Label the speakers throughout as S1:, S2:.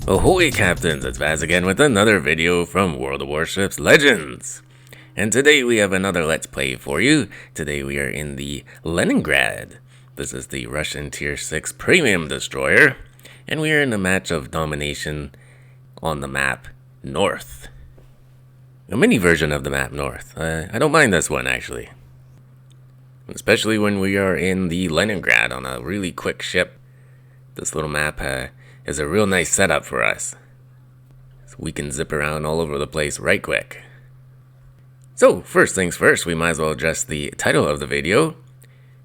S1: Ahoy Captains, it's Vaz again with another video from World of Warships Legends. And today we have another Let's Play for you. Today we are in the Leningrad. This is the Russian Tier 6 Premium Destroyer. And we are in a match of domination on the map North. A mini version of the map North. I don't mind this one actually. Especially when we are in the Leningrad on a really quick ship. This little map is a real nice setup for us. So we can zip around all over the place right quick. So first things first, we might as well address the title of the video.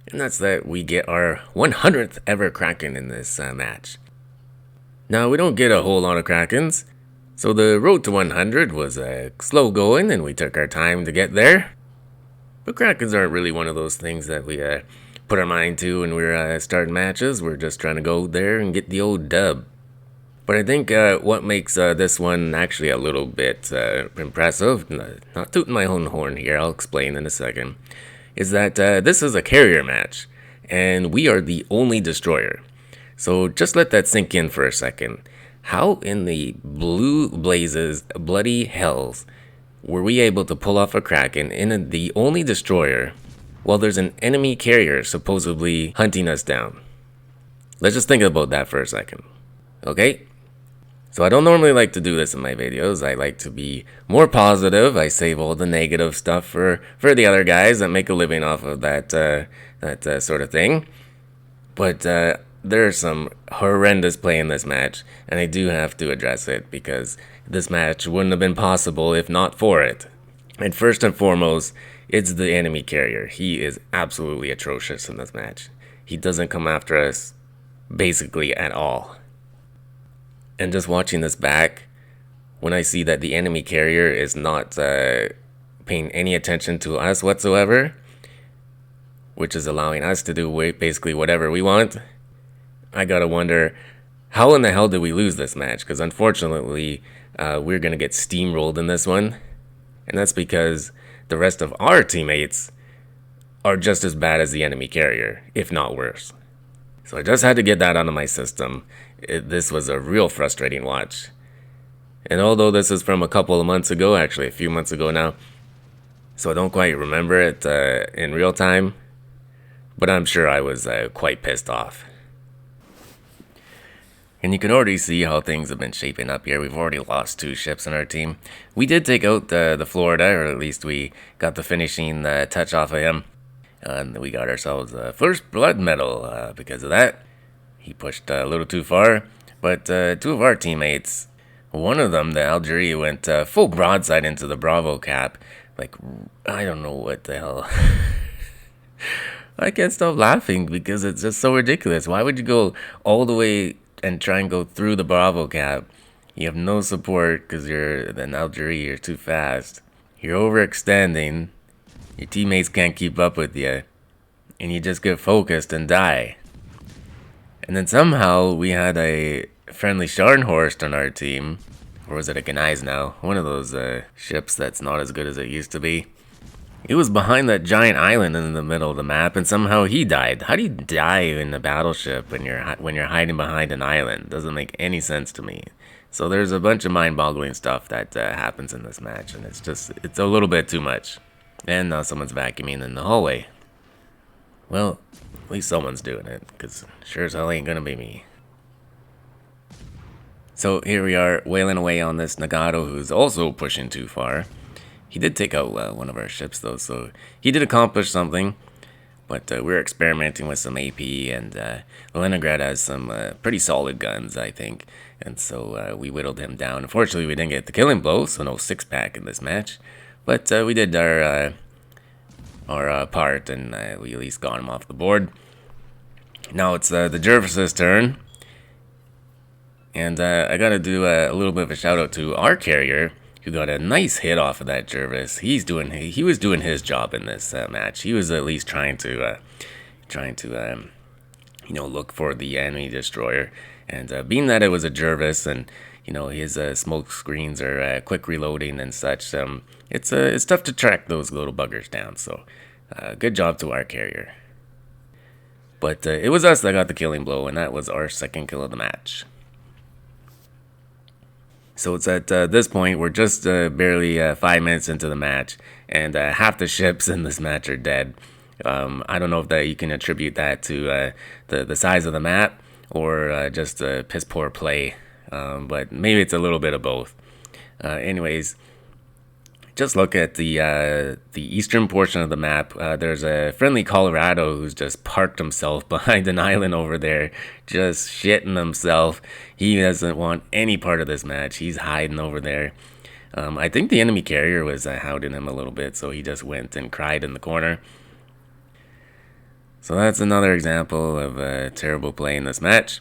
S1: And that's that we get our 100th ever Kraken in this match. Now we don't get a whole lot of Krakens. So the road to 100 was slow going and we took our time to get there. But Krakens aren't really one of those things that we put our mind to when we're starting matches. We're just trying to go there and get the old dub. But I think what makes this one actually a little bit impressive, not tooting my own horn here, I'll explain in a second, is that this is a carrier match, and we are the only destroyer. So just let that sink in for a second. How in the blue blazes, bloody hells, were we able to pull off a Kraken in the only destroyer while there's an enemy carrier supposedly hunting us down? Let's just think about that for a second. Okay? So I don't normally like to do this in my videos. I like to be more positive. I save all the negative stuff for the other guys that make a living off of that sort of thing. But there's some horrendous play in this match, and I do have to address it because this match wouldn't have been possible if not for it. And first and foremost, it's the enemy carrier. He is absolutely atrocious in this match. He doesn't come after us basically at all. And just watching this back, when I see that the enemy carrier is not paying any attention to us whatsoever, which is allowing us to do basically whatever we want, I gotta wonder, how in the hell did we lose this match? Because unfortunately, we're gonna get steamrolled in this one. And that's because the rest of our teammates are just as bad as the enemy carrier, if not worse. So I just had to get that out of my system. This was a real frustrating watch. And although this is from a couple of months ago, actually a few months ago now, so I don't quite remember it in real time, but I'm sure I was quite pissed off. And you can already see how things have been shaping up here. We've already lost 2 ships in our team. We did take out the Florida, or at least we got the finishing touch off of him. And we got ourselves a first blood medal because of that. He pushed a little too far. But 2 of our teammates, one of them, the Algeria, went full broadside into the Bravo cap. Like, I don't know what the hell. I can't stop laughing because it's just so ridiculous. Why would you go all the way and try and go through the Bravo cap? You have no support because you're an Algeria, you're too fast. You're overextending. Your teammates can't keep up with you. And you just get focused and die. And then somehow we had a friendly Scharnhorst on our team. Or was it a Gneiss now? One of those ships that's not as good as it used to be. He was behind that giant island in the middle of the map, and somehow he died. How do you die in a battleship when you're hiding behind an island? Doesn't make any sense to me. So there's a bunch of mind-boggling stuff that happens in this match, and it's a little bit too much. And now someone's vacuuming in the hallway. Well, at least someone's doing it, because sure as hell ain't gonna be me. So here we are, wailing away on this Nagato, who's also pushing too far. He did take out one of our ships, though, so he did accomplish something. But we're experimenting with some AP, and Leningrad has some pretty solid guns, I think. And so we whittled him down. Unfortunately, we didn't get the killing blow, so no 6-pack in this match. But we did our part, and we at least got him off the board. Now it's the Jervis's turn. And I gotta do a little bit of a shout out to our carrier, who got a nice hit off of that Jervis. He was doing his job in this match. He was at least trying to look for the enemy destroyer. And being that it was a Jervis, and his smoke screens are quick reloading and such, it's tough to track those little buggers down. So good job to our carrier. But it was us that got the killing blow, and that was our second kill of the match. So it's at this point, we're just barely 5 minutes into the match, and half the ships in this match are dead. I don't know if that you can attribute that to the size of the map or just piss poor play, but maybe it's a little bit of both. Anyways, just look at the eastern portion of the map. There's a friendly Colorado who's just parked himself behind an island over there, just shitting himself. He doesn't want any part of this match. He's hiding over there. I think the enemy carrier was hounding him a little bit, so he just went and cried in the corner. So that's another example of terrible play in this match.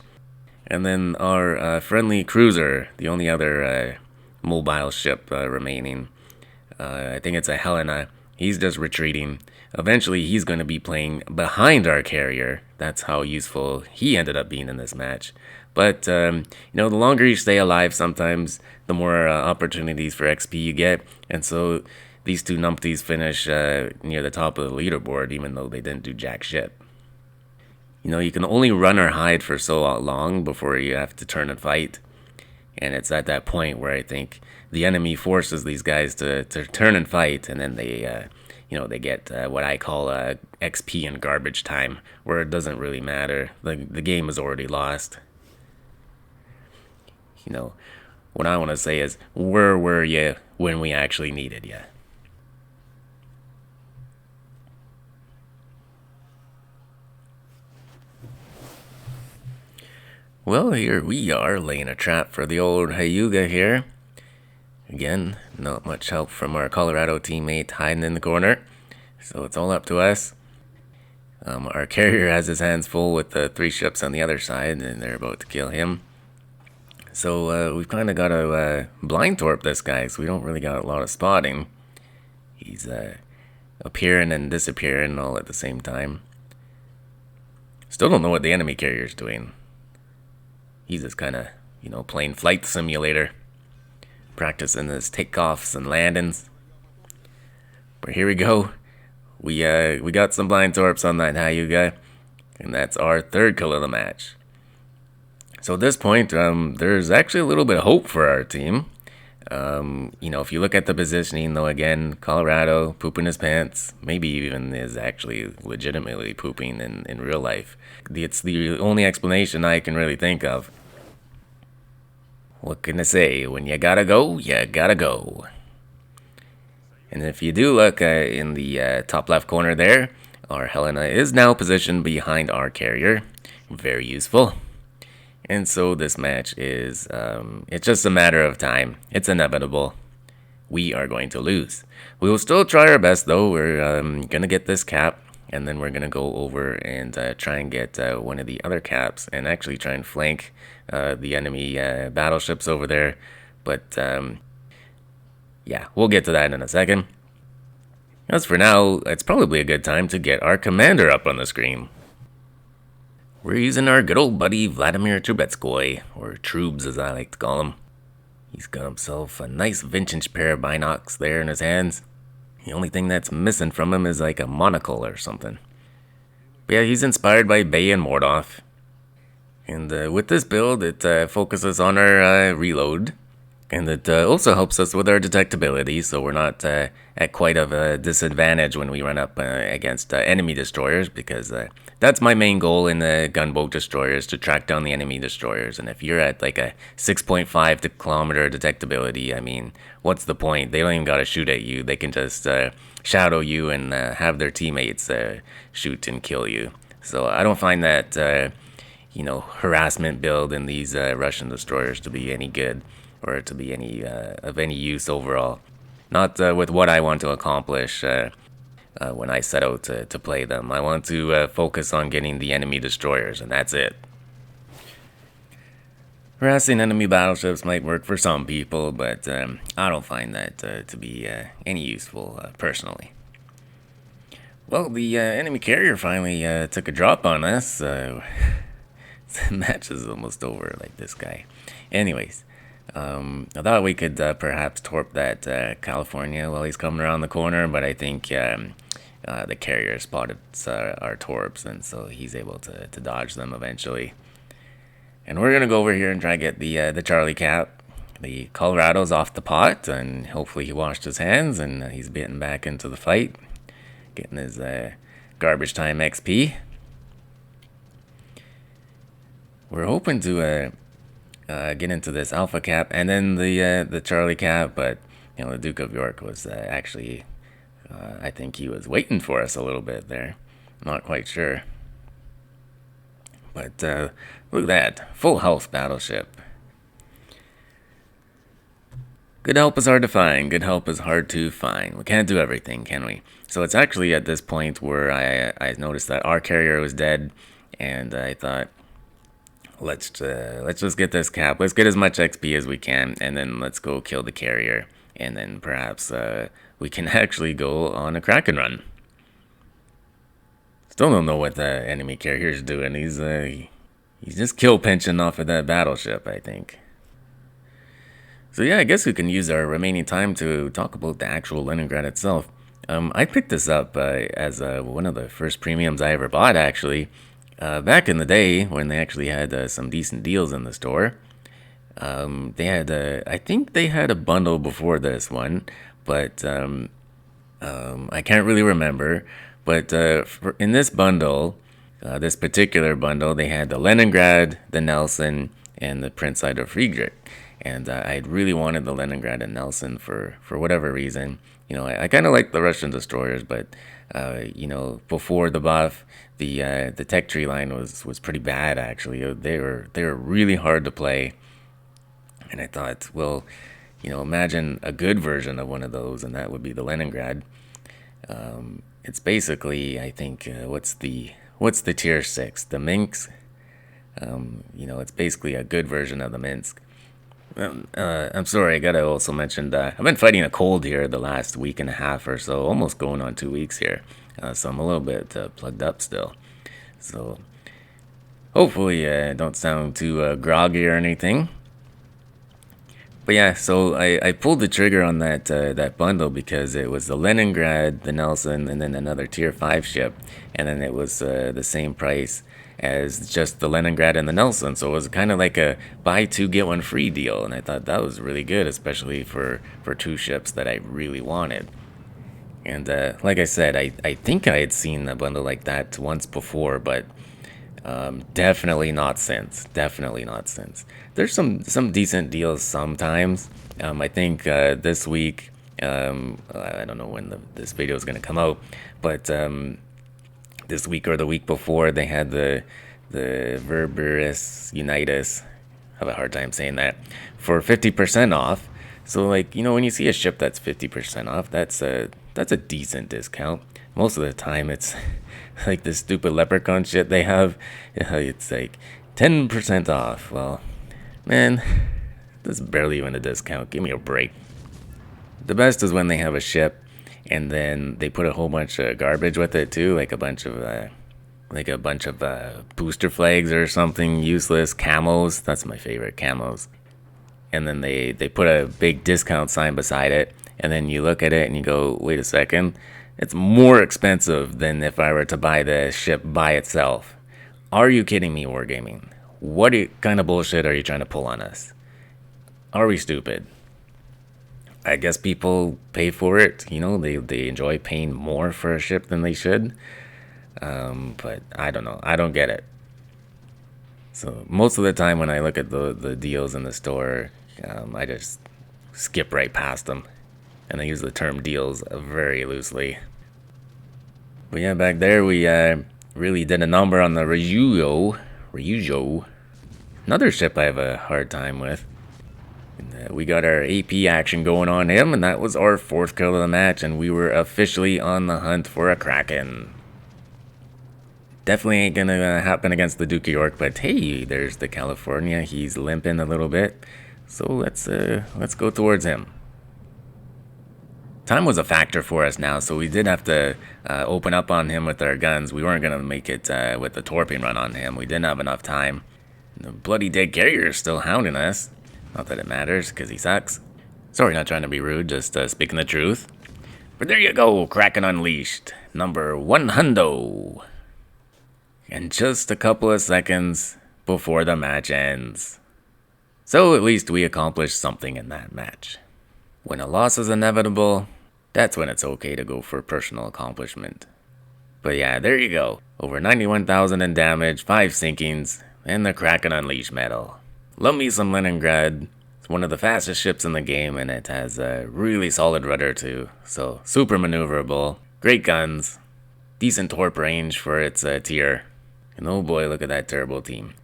S1: And then our friendly cruiser, the only other mobile ship remaining, I think it's a Helena. He's just retreating. Eventually, he's going to be playing behind our carrier. That's how useful he ended up being in this match. But, the longer you stay alive, sometimes the more opportunities for XP you get. And so these two numpties finish near the top of the leaderboard, even though they didn't do jack shit. You can only run or hide for so long before you have to turn and fight. And it's at that point where I think the enemy forces these guys to turn and fight, and then they, they get what I call XP and garbage time, where it doesn't really matter. The game is already lost. What I want to say is, where were you when we actually needed you? Well, here we are, laying a trap for the old Hyuga here. Again, not much help from our Colorado teammate hiding in the corner, so it's all up to us. Our carrier has his hands full with the 3 ships on the other side, and they're about to kill him. So we've kind of got to blind torp this guy, so we don't really got a lot of spotting. He's appearing and disappearing all at the same time. Still don't know what the enemy carrier's doing. He's just kind of, playing flight simulator, practicing his takeoffs and landings. But here we go. We got some blind torps on that Hyuga, and that's our 3rd kill of the match. So at this point, there's actually a little bit of hope for our team. If you look at the positioning, though, again, Colorado pooping his pants, maybe even is actually legitimately pooping in real life. It's the only explanation I can really think of. What can I say? When you gotta go, you gotta go. And if you do look in the top left corner there, our Helena is now positioned behind our carrier. Very useful. And so this match is, it's just a matter of time. It's inevitable. We are going to lose. We will still try our best, though. We're going to get this cap, and then we're going to go over and try and get one of the other caps and actually try and flank the enemy battleships over there. But, yeah, we'll get to that in a second. As for now, it's probably a good time to get our commander up on the screen. We're using our good old buddy Vladimir Trubetskoy, or Trubes as I like to call him. He's got himself a nice vintage pair of binocs there in his hands. The only thing that's missing from him is like a monocle or something. But yeah, he's inspired by Bay and Mordov. And with this build, it focuses on our reload. And it also helps us with our detectability, so we're not at quite of a disadvantage when we run up against enemy destroyers, because that's my main goal in the gunboat destroyers, to track down the enemy destroyers. And if you're at like a 6.5 kilometer detectability, I mean, what's the point? They don't even gotta shoot at you. They can just shadow you and have their teammates shoot and kill you. So I don't find that, harassment build in these Russian destroyers to be any good, or to be any of any use overall. Not with what I want to accomplish when I set out to play them. I want to focus on getting the enemy destroyers, and that's it. Harassing enemy battleships might work for some people, but I don't find that to be any useful personally. Well, the enemy carrier finally took a drop on us. The match is almost over, like this guy. Anyways, I thought we could perhaps torp that California while he's coming around the corner, but I think the carrier spotted our torps, and so he's able to dodge them eventually. And we're gonna go over here and try to get the Charlie cap. the Colorado's off the pot, and hopefully he washed his hands and he's getting back into the fight, getting his garbage time XP. We're hoping to get into this Alpha cap and then the Charlie cap, but the Duke of York was actually, I think he was waiting for us a little bit there. Not quite sure. But look at that, full health battleship. Good help is hard to find. Good help is hard to find. We can't do everything, can we? So it's actually at this point where I noticed that our carrier was dead, and I thought, let's just get this cap. Let's get as much XP as we can, and then let's go kill the carrier, and then perhaps we can actually go on a Kraken run. Still don't know what the enemy carrier's doing. He's just kill pinching off of that battleship, I think. So yeah, I guess we can use our remaining time to talk about the actual Leningrad itself. I picked this up as one of the first premiums I ever bought, actually. Back in the day when they actually had some decent deals in the store. They had, I think they had a bundle before this one, but I can't really remember. But in this bundle, this particular bundle, they had the Leningrad, the Nelson, and the Prince Ida Friedrich. And I really wanted the Leningrad and Nelson for whatever reason. I kind of like the Russian destroyers, but before the buff, the tech tree line was pretty bad actually. They were really hard to play. And I thought, well, imagine a good version of one of those, and that would be the Leningrad. It's basically, I think, what's the tier 6? The Minsk. It's basically a good version of the Minsk. I'm sorry, I gotta also mention that I've been fighting a cold here the last week and a half or so, almost going on 2 weeks here. So I'm a little bit plugged up still. So hopefully I don't sound too groggy or anything. But yeah, so I pulled the trigger on that bundle because it was the Leningrad, the Nelson, and then another tier 5 ship, and then it was the same price as just the Leningrad and the Nelson, so it was kind of like a buy two get one free deal, and I thought that was really good, especially for two ships that I really wanted. And like I said, I think I had seen a bundle like that once before, but definitely not since. Definitely not since. There's some decent deals sometimes. I think this week, I don't know when this video is going to come out, but this week or the week before, they had the Verberus Unitas, I have a hard time saying that, for 50% off. So like, when you see a ship that's 50% off, that's a decent discount. Most of the time it's like this stupid leprechaun shit they have. It's like 10% off. Well, man, that's barely even a discount. Give me a break. The best is when they have a ship and then they put a whole bunch of garbage with it too, like a bunch of booster flags or something useless, camos. That's my favorite, camos. And then they put a big discount sign beside it, and then you look at it and you go, wait a second, it's more expensive than if I were to buy the ship by itself. Are you kidding me, Wargaming? What kind of bullshit are you trying to pull on us? Are we stupid? I guess people pay for it, they enjoy paying more for a ship than they should. But I don't know, I don't get it. So most of the time when I look at the deals in the store, I just skip right past them. And I use the term deals very loosely. But yeah, back there we really did a number on the Ryujo. Another ship I have a hard time with. And, we got our AP action going on him, and that was our 4th kill of the match, and we were officially on the hunt for a Kraken. Definitely ain't gonna happen against the Duke of York, but hey, there's the California. He's limping a little bit, so let's go towards him. Time was a factor for us now, so we did have to open up on him with our guns. We weren't gonna make it with the torping run on him. We didn't have enough time. The bloody dead carrier is still hounding us. Not that it matters, because he sucks. Sorry, not trying to be rude, just speaking the truth. But there you go, Kraken Unleashed, number 100. And just a couple of seconds before the match ends. So at least we accomplished something in that match. When a loss is inevitable, that's when it's okay to go for personal accomplishment. But yeah, there you go. Over 91,000 in damage, 5 sinkings, and the Kraken Unleashed medal. Love me some Leningrad. It's one of the fastest ships in the game, and it has a really solid rudder too. So super maneuverable, great guns, decent torp range for its tier. And oh boy, look at that turbo team.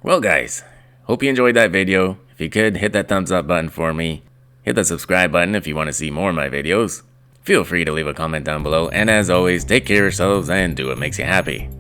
S1: Well guys, hope you enjoyed that video. If you could, hit that thumbs up button for me. Hit the subscribe button if you want to see more of my videos. Feel free to leave a comment down below, and as always, take care of yourselves and do what makes you happy.